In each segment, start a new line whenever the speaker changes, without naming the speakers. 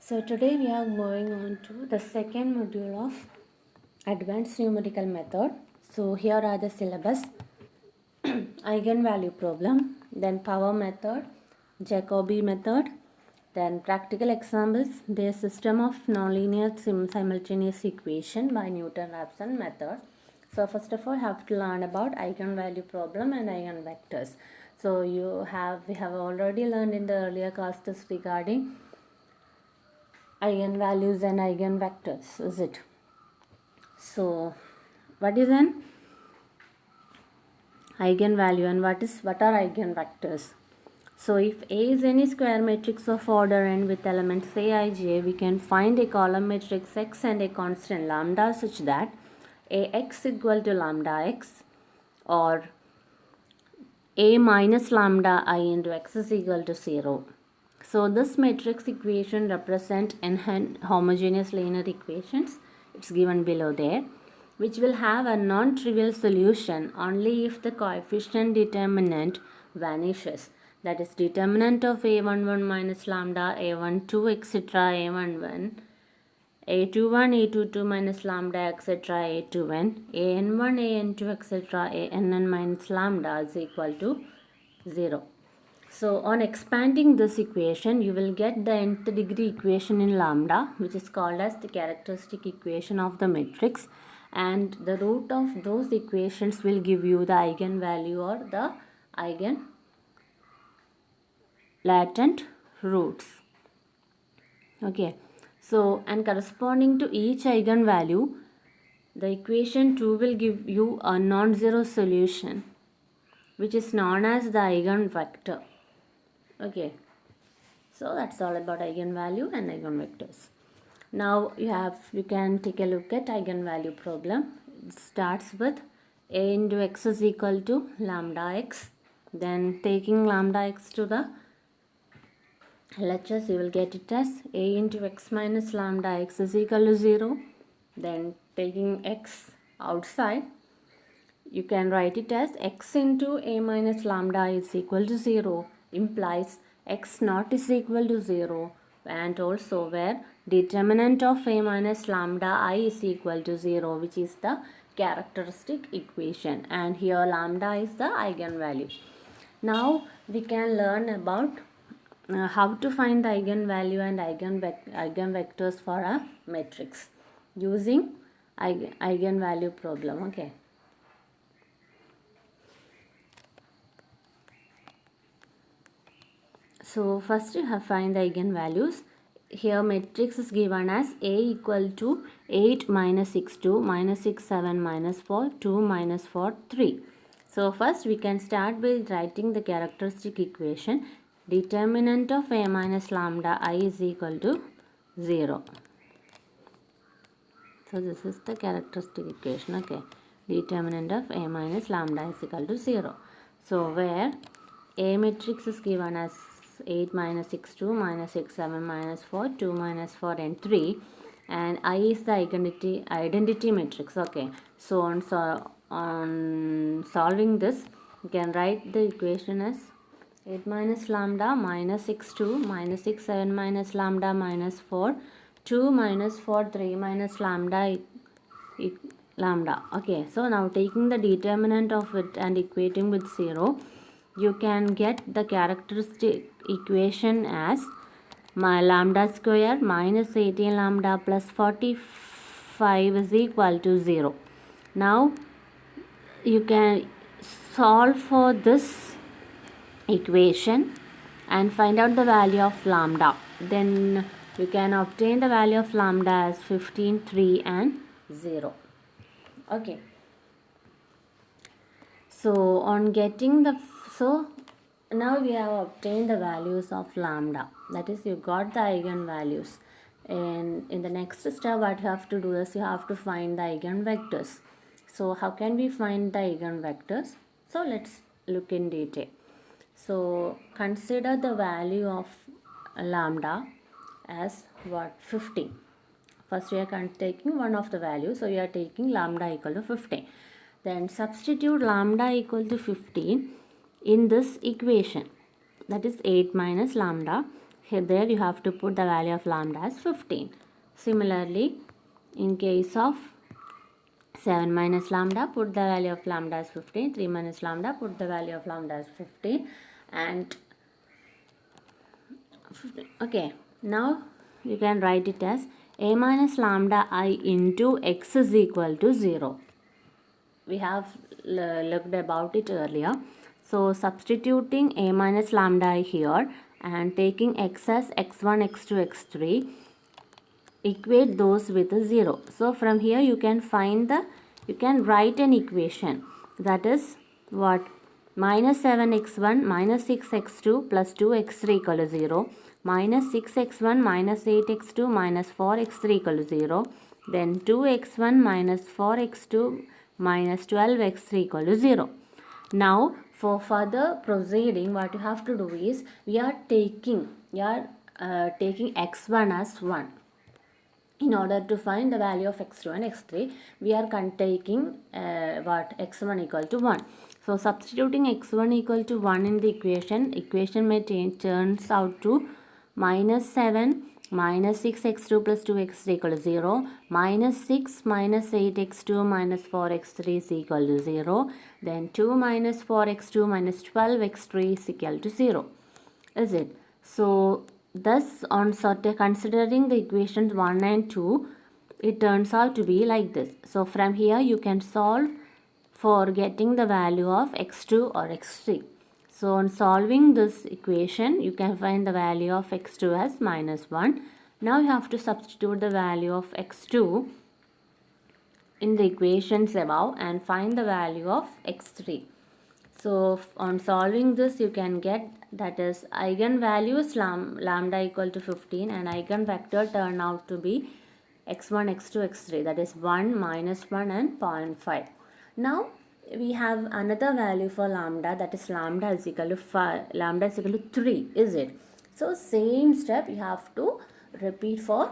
So today we are moving on to the second module of advanced numerical method. So here are the syllabus: eigenvalue problem, then power method, Jacobi method, then practical examples, their system of nonlinear simultaneous equation by Newton-Raphson method. So first of all, have to learn about eigenvalue problem and eigenvectors. So we have already learned in the earlier classes regarding eigenvalues and eigenvectors, is it? So what is an eigenvalue and what are eigenvectors? So if A is any square matrix of order n with elements aij, we can find a column matrix x and a constant lambda such that Ax equal to lambda x or A minus lambda I into x is equal to 0. So this matrix equation represent n homogeneous linear equations. It's given below there, which will have a non-trivial solution only if the coefficient determinant vanishes. That is, determinant of a11 minus lambda, a12, etc., a11, a21, a22 minus lambda, etc., a2n, an1, an2, etc., ann minus lambda is equal to 0. So on expanding this equation, you will get the nth degree equation in lambda, which is called as the characteristic equation of the matrix, and the root of those equations will give you the eigenvalue or the eigen latent roots. Okay, so and corresponding to each eigenvalue, the equation 2 will give you a non-zero solution, which is known as the eigenvector. Okay, so that's all about eigenvalue and eigenvectors. Now you can take a look at eigenvalue problem. It starts with a into x is equal to lambda x. Then taking lambda x to the LHS, you will get it as a into x minus lambda x is equal to 0. Then taking x outside, you can write it as x into a minus lambda is equal to 0 implies x naught is equal to 0, and also where determinant of a minus lambda I is equal to 0, which is the characteristic equation, and here lambda is the eigenvalue. Now we can learn about how to find the eigenvalue and eigenvectors for a matrix using eigenvalue problem. Okay. So first you have find the eigenvalues. Here matrix is given as A equal to 8 minus 6 2 minus 6 7 minus 4 2 minus 4 3. So first we can start with writing the characteristic equation. Determinant of a minus lambda I is equal to 0. So this is the characteristic equation. Okay, determinant of a minus lambda is equal to 0. So where A matrix is given as 8 minus 6 2 minus 6 7 minus 4 2 minus 4 and 3, and I is the identity matrix. Okay, so on solving this, you can write the equation as 8 minus lambda minus 6 2 minus 6 7 minus lambda minus 4 2 minus 4 3 minus lambda lambda. Okay, so now taking the determinant of it and equating with 0, you can get the characteristic equation as my lambda square minus 18 lambda plus 45 is equal to 0. Now you can solve for this equation and find out the value of lambda. Then you can obtain the value of lambda as 15 3 and 0. Okay, so on getting the now we have obtained the values of lambda, that is you got the eigenvalues, and in the next step what you have to do is you have to find the eigenvectors. So how can we find the eigenvectors? So let's look in detail. So consider the value of lambda as what? 15. First we are taking one of the values, so we are taking lambda equal to 15. Then substitute lambda equal to 15 in this equation, that is 8 minus lambda. there you have to put the value of lambda as 15. Similarly, in case of 7 minus lambda, put the value of lambda as 15. 3 minus lambda, put the value of lambda as 15. And okay, now you can write it as a minus lambda I into x is equal to 0. We have looked about it earlier. So substituting a minus lambda I here and taking x as x1, x2, x3, equate those with a 0. So from here you can write an equation, that is what, minus 7x1 minus 6x2 plus 2x3 equal to 0, minus 6x1 minus 8x2 minus 4x3 equal to 0, then 2x1 minus 4x2 minus 12x3 equal to 0. Now for further proceeding, what you have to do is we are taking x1 as 1. In order to find the value of x2 and x3, we are taking x1 equal to 1. So substituting x1 equal to 1 in the equation may turns out to minus 7 minus 6x2 plus 2x3 equal to 0, minus 6 minus 8x2 minus 4x3 is equal to 0, then 2 minus 4x2 minus 12x3 is equal to 0. Is it? So thus, on considering the equations 1 and 2, it turns out to be like this. So from here you can solve for getting the value of x2 or x3. So on solving this equation, you can find the value of x2 as minus 1. Now you have to substitute the value of x2 in the equations above and find the value of x3. So on solving this, you can get, that is, eigenvalues lambda equal to 15 and eigenvector turn out to be x1, x2, x3, that is 1, minus 1 and 0.5. Now we have another value for lambda, that is lambda is equal to 3, is it? So same step you have to repeat for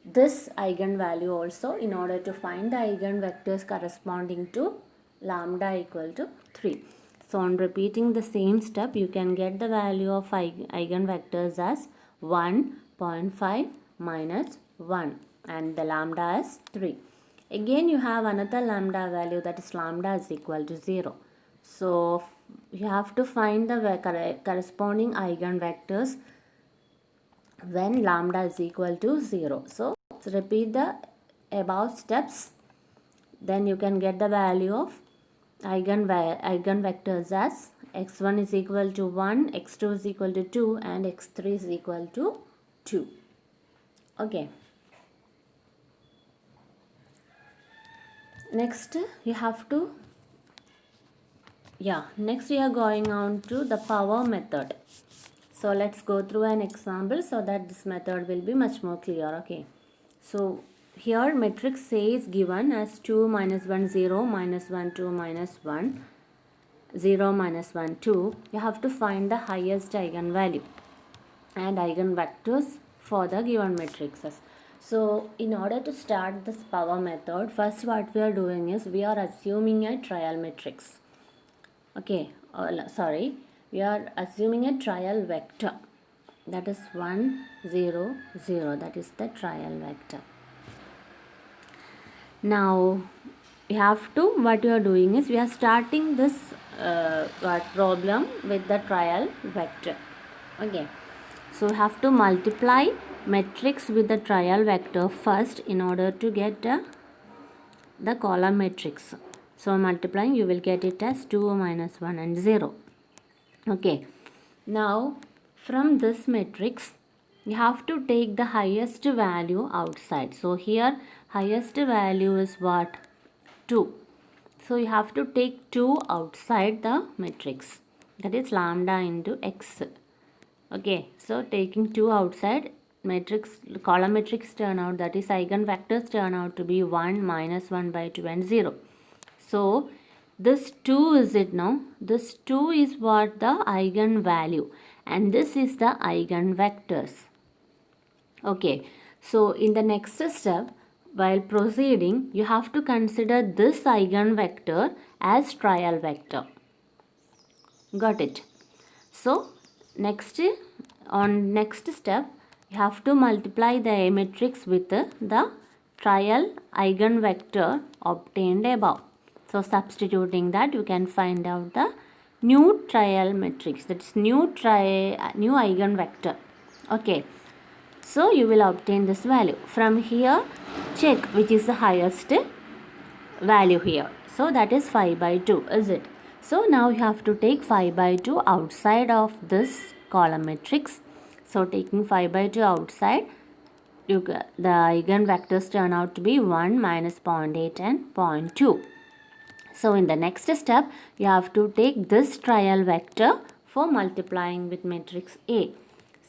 this eigenvalue also in order to find the eigenvectors corresponding to lambda equal to 3. So on repeating the same step, you can get the value of eigenvectors as 1, 0.5, minus 1 and the lambda as 3. Again you have another lambda value, that is lambda is equal to 0. So you have to find the corresponding eigenvectors when lambda is equal to 0. So repeat the above steps, then you can get the value of eigenvectors as x1 is equal to 1, x2 is equal to 2 and x3 is equal to 2. Okay. Next you have to, next we are going on to the power method. So let's go through an example so that this method will be much more clear. Okay. So here matrix A is given as 2 minus 1 0 minus 1 2 minus 1 0 minus 1 2. You have to find the highest eigenvalue and eigenvectors for the given matrices. So in order to start this power method, first what we are doing is we are assuming a trial matrix. Okay, we are assuming a trial vector, that is 1 0 0, that is the trial vector. Now what you are doing is we are starting this problem with the trial vector. Okay, so we have to multiply matrix with the trial vector first in order to get the column matrix. So multiplying, you will get it as 2 minus 1 and 0. Okay, now from this matrix you have to take the highest value outside. So here highest value is what? 2. So you have to take 2 outside the matrix, that is lambda into x. Okay, so taking 2 outside, column matrix turn out, that is eigenvectors turn out to be 1, minus 1 by 2 and 0. So this 2 is it now? This 2 is what? The eigenvalue, and this is the eigenvectors. Okay, so in the next step, while proceeding, you have to consider this eigenvector as trial vector. Got it? So next on next step, you have to multiply the A matrix with the trial eigenvector obtained above. So substituting that, you can find out the new trial matrix, that is new eigenvector. Okay, so you will obtain this value. From here, check which is the highest value here. So that is 5 by 2, is it? So now you have to take 5 by 2 outside of this column matrix. So taking 5 by 2 outside, the eigenvectors turn out to be 1, minus 0.8 and 0.2. So in the next step, you have to take this trial vector for multiplying with matrix A.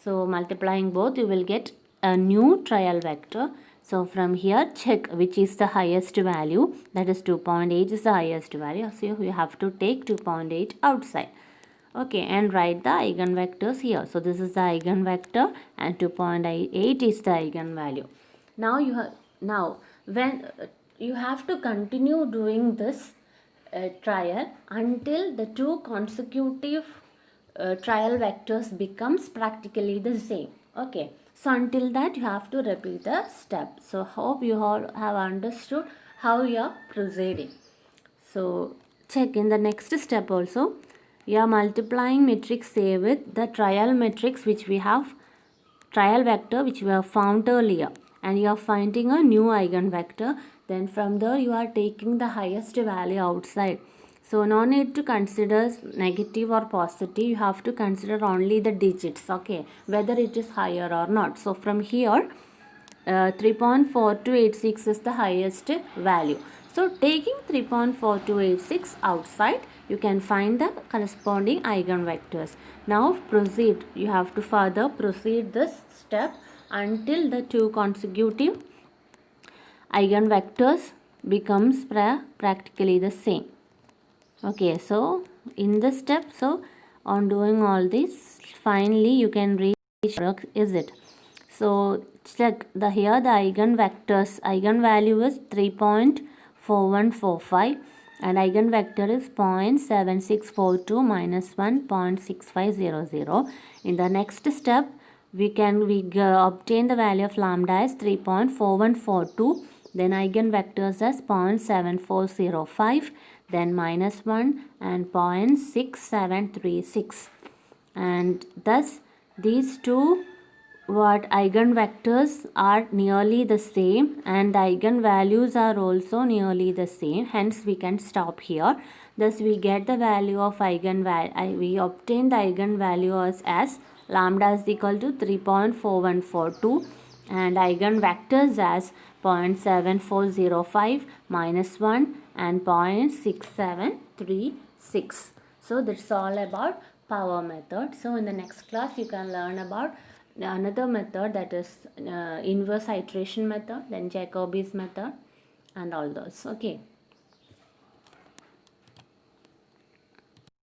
So multiplying both, you will get a new trial vector. So from here, check which is the highest value, that is 2.8 is the highest value. So you have to take 2.8 outside. Okay, and write the eigenvectors here. So this is the eigenvector and 2.8 is the eigenvalue. Now when you have to continue doing this trial until the two consecutive trial vectors becomes practically the same. Okay, so until that you have to repeat the step. So hope you all have understood how you are proceeding. So check in the next step also, you are multiplying matrix A with the trial matrix which we have, trial vector which we have found earlier, and you are finding a new eigenvector. Then from there you are taking the highest value outside. So no need to consider negative or positive, you have to consider only the digits, okay, whether it is higher or not. So from here 3.4286 is the highest value. So taking 3.4286 outside, you can find the corresponding eigenvectors. Now proceed, you have to further proceed this step until the two consecutive eigenvectors becomes practically the same. Okay, so in this step, so on doing all this, finally you can reach, is it? So check the here the eigenvectors, eigenvalue is 3.4145 and eigenvector is 0.7642 minus 1, 0.6500. In the next step, we obtain the value of lambda as 3.4142, then eigenvectors as 0.7405, then minus 1 and 0.6736, and thus these two eigenvectors are nearly the same and the eigenvalues are also nearly the same, hence we can stop here. Thus we get the value of we obtain the eigenvalue as lambda is equal to 3.4142 and eigenvectors as 0.7405, minus 1 and 0.6736. So that's all about power method. So in the next class you can learn about another method, that is inverse iteration method, then Jacobi's method and all those. Okay.